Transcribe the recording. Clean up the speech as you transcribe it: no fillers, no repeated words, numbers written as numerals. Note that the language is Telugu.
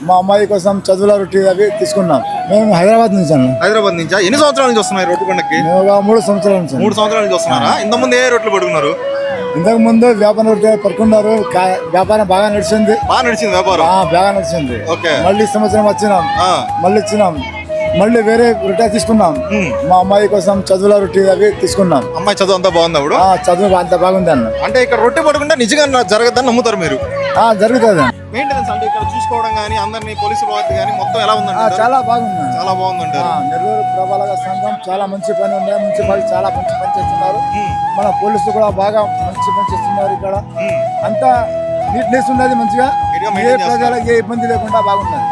మా అమ్మాయి కోసం చదువుల రొట్టి అవి తీసుకున్నాం. మేము హైదరాబాద్ నుంచి అన్న. హైదరాబాద్ నుంచా? ఎన్ని సంవత్సరాల నుంచి వస్తున్నాయి రొట్టె పండుగకి? మేము ఒక 3 సంవత్సరాల నుంచి. 3 సంవత్సరాల నుంచి వస్తున్నారా? ఇంత ముందు ఏ రొట్టెలు పడుకున్నారు? ఇంతకు ముందు వ్యాపారం రొట్టె పడుకున్నారు. వ్యాపారం బాగా నడిచింది. బాగా నడిచింది వ్యాపారం. బాగా నడిచింది. ఓకే. మళ్ళీ సంవత్సరం వచ్చినాం. మళ్ళీ ఇచ్చినాం. మళ్ళీ వేరే రొట్టె తీసుకున్నాం. మా అమ్మాయి కోసం చదువుల రొట్టి అవి తీసుకున్నాం. అమ్మాయి చదువు అంతా బాగుంది అప్పుడు? చదువు అంత బాగుంది అన్న. అంటే ఇక్కడ రొట్టె పడుకుంటే నిజంగా జరగదని నమ్ముతారు మీరు? జరుగుతుంది. మెయింటెనెన్స్ అంటే ఇక్కడ చూసుకోవడం కానీ అందరినీ పోలీసులు వాటి కానీ మొత్తం ఎలా ఉందండి? చాలా బాగుంది. చాలా బాగుందండి. నెల్లూరు ప్రభాలక సంఘం చాలా మంచి పని ఉంది. మున్సిపాలిటీ చాలా మంచి పని చేస్తున్నారు. మన పోలీసులు కూడా బాగా మంచి పని చేస్తున్నారు. ఇక్కడ అంతా నీట్నెస్ ఉన్నది మంచిగా. ఏ ప్రజలకు ఏ ఇబ్బంది లేకుండా బాగున్నది.